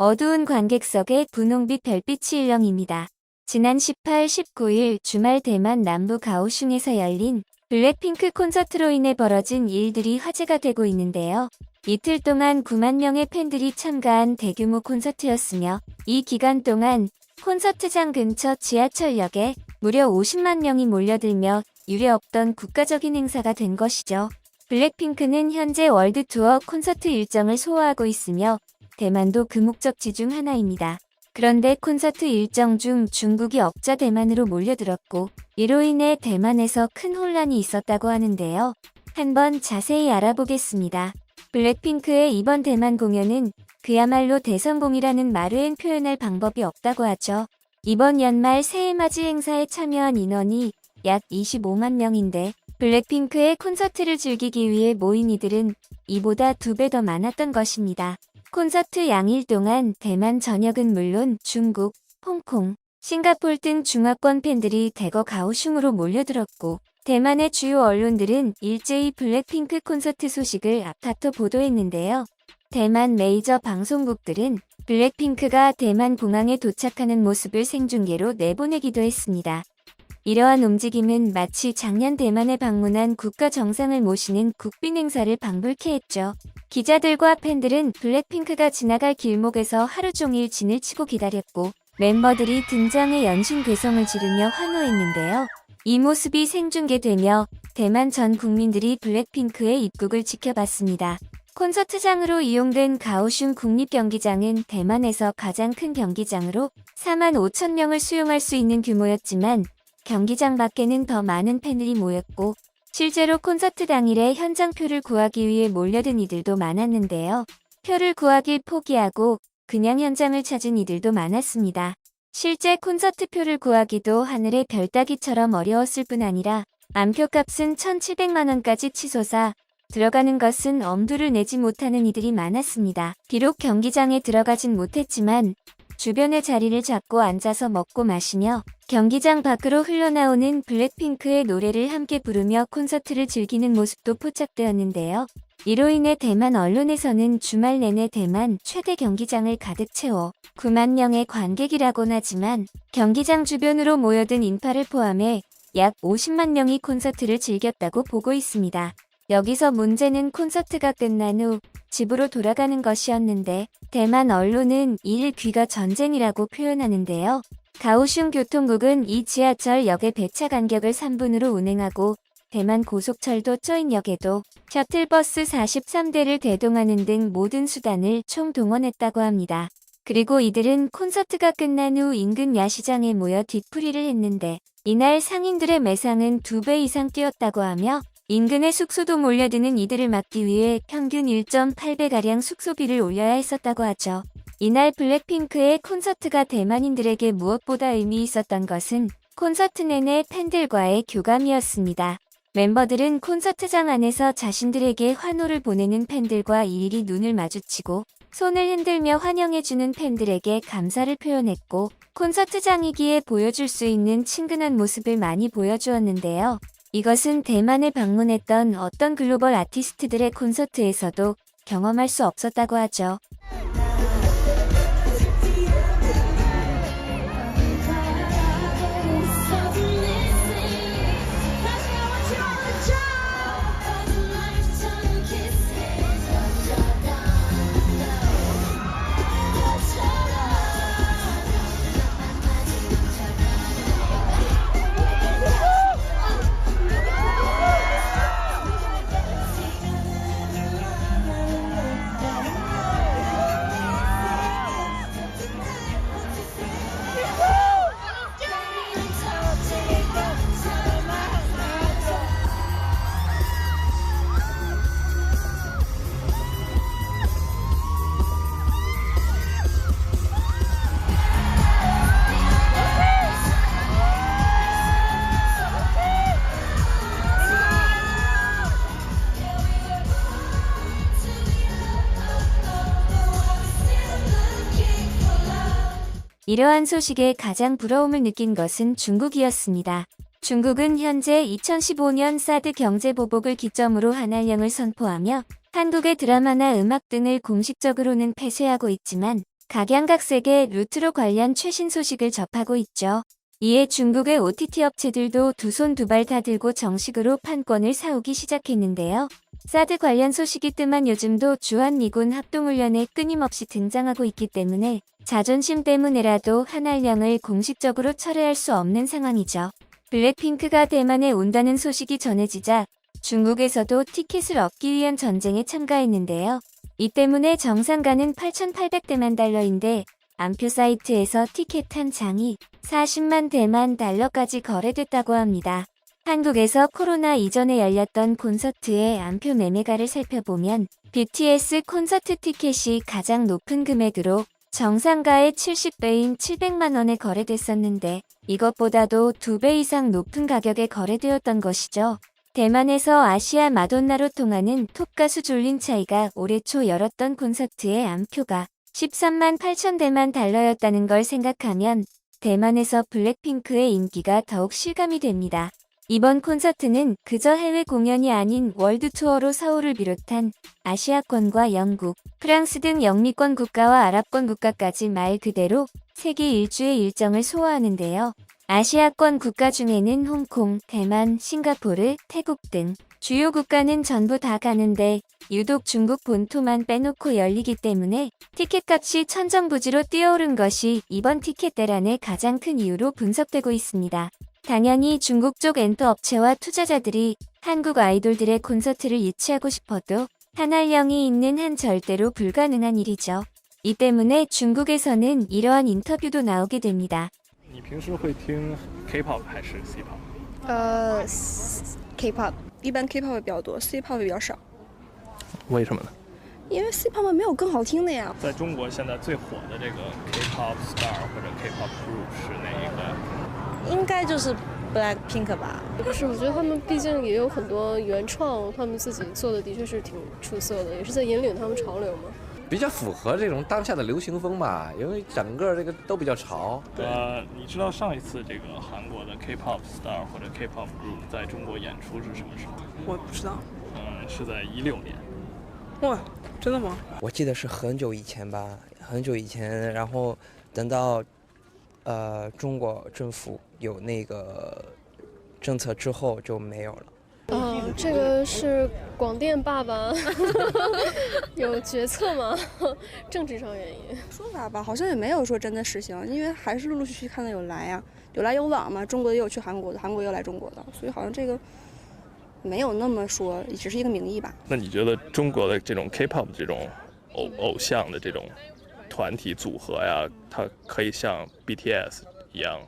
어두운 관객석에 분홍빛 별빛이 일렁입니다. 지난 18, 19일 주말 대만 남부 가오슝에서 열린 블랙핑크 콘서트로 인해 벌어진 일들이 화제가 되고 있는데요. 이틀 동안 9만 명의 팬들이 참가한 대규모 콘서트였으며 이 기간 동안 콘서트장 근처 지하철역에 무려 50만 명이 몰려들며 유례 없던 국가적인 행사가 된 것이죠. 블랙핑크는 현재 월드 투어 콘서트 일정을 소화하고 있으며 대만도 그 목적지 중 하나입니다. 그런데 콘서트 일정 중 중국이 억자 대만으로 몰려들었고 이로 인해 대만에서 큰 혼란이 있었다고 하는데요. 한번 자세히 알아보겠습니다. 블랙핑크의 이번 대만 공연은 그야말로 대성공이라는 말외엔 표현할 방법이 없다고 하죠. 이번 연말 새해맞이 행사에 참여한 인원이 약 25만 명인데 블랙핑크의 콘서트를 즐기기 위해 모인 이들은 이보다 2배 더 많았던 것입니다. 콘서트 양일 동안 대만 전역은 물론 중국, 홍콩, 싱가포르 등 중화권 팬들이 대거 가오슝으로 몰려들었고 대만의 주요 언론들은 일제히 블랙핑크 콘서트 소식을 앞다퉈 보도했는데요. 대만 메이저 방송국들은 블랙핑크가 대만 공항에 도착하는 모습을 생중계로 내보내기도 했습니다. 이러한 움직임은 마치 작년 대만에 방문한 국가 정상을 모시는 국빈 행사를 방불케 했죠. 기자들과 팬들은 블랙핑크가 지나갈 길목에서 하루 종일 진을 치고 기다렸고 멤버들이 등장해 연신괴성을 지르며 환호했는데요. 이 모습이 생중계되며 대만 전 국민들이 블랙핑크의 입국을 지켜봤습니다. 콘서트장으로 이용된 가오슝 국립경기장은 대만에서 가장 큰 경기장으로 4만 5천 명을 수용할 수 있는 규모였지만 경기장 밖에는 더 많은 팬들이 모였고 실제로 콘서트 당일에 현장표를 구하기 위해 몰려든 이들도 많았는데요. 표를 구하길 포기하고 그냥 현장을 찾은 이들도 많았습니다. 실제 콘서트 표를 구하기도 하늘의 별 따기처럼 어려웠을 뿐 아니라 안표값은 1,700만 원까지 치솟아 들어가는 것은 엄두를 내지 못하는 이들이 많았습니다. 비록 경기장에 들어가진 못했지만 주변의 자리를 잡고 앉아서 먹고 마시며 경기장 밖으로 흘러나오는 블랙핑크의 노래를 함께 부르며 콘서트를 즐기는 모습도 포착되었는데요. 이로 인해 대만 언론에서는 주말 내내 대만 최대 경기장을 가득 채워 9만 명의 관객이라곤 하지만 경기장 주변으로 모여든 인파를 포함해 약 50만 명이 콘서트를 즐겼다고 보고 있습니다. 여기서 문제는 콘서트가 끝난 후 집으로 돌아가는 것이었는데 대만 언론은 이를 귀가 전쟁이라고 표현하는데요. 가오슝 교통국은 이 지하철역의 배차 간격을 3분으로 운행하고 대만 고속철도 쩌인역에도 셔틀버스 43대를 대동하는 등 모든 수단을 총동원했다고 합니다. 그리고 이들은 콘서트가 끝난 후 인근 야시장에 모여 뒤풀이를 했는데 이날 상인들의 매상은 2배 이상 뛰었다고 하며 인근의 숙소도 몰려드는 이들을 막기 위해 평균 1.8배가량 숙소비를 올려야 했었다고 하죠. 이날 블랙핑크의 콘서트가 대만인들에게 무엇보다 의미 있었던 것은 콘서트 내내 팬들과의 교감이었습니다. 멤버들은 콘서트장 안에서 자신들에게 환호를 보내는 팬들과 일일이 눈을 마주치고 손을 흔들며 환영해주는 팬들에게 감사를 표현했고 콘서트장이기에 보여줄 수 있는 친근한 모습을 많이 보여주었는데요. 이것은 대만을 방문했던 어떤 글로벌 아티스트들의 콘서트에서도 경험할 수 없었다고 하죠. 이러한 소식에 가장 부러움을 느낀 것은 중국이었습니다. 중국은 현재 2015년 사드 경제보복을 기점으로 한한령을 선포하며 한국의 드라마나 음악 등을 공식적으로는 폐쇄하고 있지만 각양각색의 루트로 관련 최신 소식을 접하고 있죠. 이에 중국의 OTT 업체들도 두 손 두 발 다 들고 정식으로 판권을 사오기 시작했는데요. 사드 관련 소식이 뜸한 요즘도 주한미군 합동훈련에 끊임없이 등장하고 있기 때문에 자존심 때문에라도 한알령을 공식적으로 철회할 수 없는 상황이죠. 블랙핑크가 대만에 온다는 소식이 전해지자 중국에서도 티켓을 얻기 위한 전쟁에 참가했는데요. 이 때문에 정상가는 8,800대만 달러인데 암표 사이트에서 티켓 한 장이 40만 대만 달러까지 거래됐다고 합니다. 한국에서 코로나 이전에 열렸던 콘서트의 암표 매매가를 살펴보면 BTS 콘서트 티켓이 가장 높은 금액으로 정상가의 70배인 700만 원에 거래됐었는데 이것보다도 2배 이상 높은 가격에 거래되었던 것이죠. 대만에서 아시아 마돈나로 통하는 톱 가수 졸린 차이가 올해 초 열었던 콘서트의 암표가 13만 8천 대만 달러였다는 걸 생각하면 대만에서 블랙핑크의 인기가 더욱 실감이 됩니다. 이번 콘서트는 그저 해외 공연이 아닌 월드 투어로 서울을 비롯한 아시아권과 영국, 프랑스 등 영미권 국가와 아랍권 국가까지 말 그대로 세계 일주의 일정을 소화하는데요. 아시아권 국가 중에는 홍콩, 대만, 싱가포르, 태국 등 주요 국가는 전부 다 가는데 유독 중국 본토만 빼놓고 열리기 때문에 티켓값이 천정부지로 뛰어오른 것이 이번 티켓 대란의 가장 큰 이유로 분석되고 있습니다. 당연히 중국 쪽 엔터 업체와 투자자들이 한국 아이돌들의 콘서트를 유치하고 싶어도 한알령이 있는 한 절대로 불가능한 일이죠. 이 때문에 중국에서는 이러한 인터뷰도 나오게 됩니다. 你平时会听 K-pop 还是 C-pop？ K-pop 一般 K-pop 比较多 ，C-pop 比较少，为什么呢？因为 C-pop 没有更好听的呀。在中国现在最火的这个 K-pop star 或者 K-pop group 是哪一个？应该就是 Blackpink 吧。不是，我觉得他们毕竟也有很多原创，他们自己做的的确是挺出色的，也是在引领他们潮流嘛。比较符合这种当下的流行风吧，因为整个这个都比较潮。你知道上一次这个韩国的 K-pop star 或者 K-pop group 在中国演出是什么时候？我不知道。是在16年。哇，真的吗？我记得是很久以前吧，很久以前，然后等到中国政府有那个政策之后就没有了。这个是广电爸爸有决策吗？政治上原因。说法吧，好像也没有说真的实行，因为还是陆陆续续看到有来呀，有来有往嘛。中国也有去韩国的，韩国也有来中国的，所以好像这个没有那么说，只是一个名义吧。那你觉得中国的这种 K-pop 这种偶像的这种团体组合呀，它可以像 BTS 一样，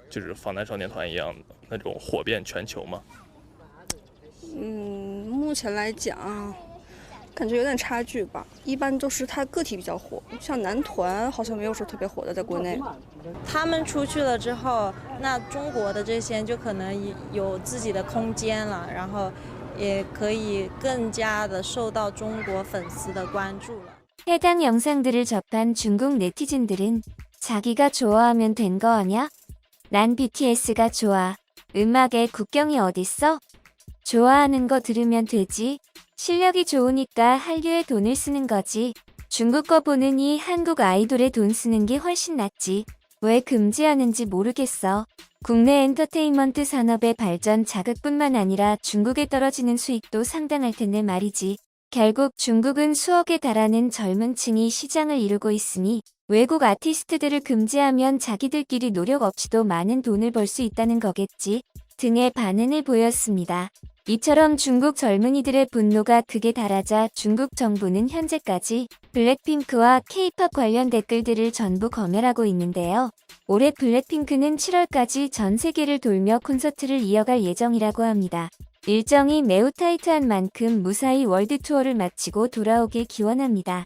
就是防弹少年团一样那种火遍全球吗？目前来讲，感觉有点差距吧。一般都是他个体比较火，像男团好像没有说特别火的，在国内。他们出去了之后，那中国的这些就可能有自己的空间了，然后也可以更加的受到中国粉丝的关注了。 해당 영상들을 접한 중국 네티즌들은 자기가 좋아하면 된 거 아냐? 난 BTS가 좋아. 음악에 국경이 어딨어? 좋아하는 거 들으면 되지. 실력이 좋으니까 한류에 돈을 쓰는 거지. 중국 거 보느니 한국 아이돌에 돈 쓰는 게 훨씬 낫지. 왜 금지하는지 모르겠어. 국내 엔터테인먼트 산업의 발전 자극뿐만 아니라 중국에 떨어지는 수익도 상당할 텐데 말이지. 결국 중국은 수억에 달하는 젊은 층이 시장을 이루고 있으니 외국 아티스트들을 금지하면 자기들끼리 노력 없이도 많은 돈을 벌 수 있다는 거겠지 등의 반응을 보였습니다. 이처럼 중국 젊은이들의 분노가 극에 달하자 중국 정부는 현재까지 블랙핑크와 K-팝 관련 댓글들을 전부 검열하고 있는데요. 올해 블랙핑크는 7월까지 전 세계를 돌며 콘서트를 이어갈 예정이라고 합니다. 일정이 매우 타이트한 만큼 무사히 월드 투어를 마치고 돌아오길 기원합니다.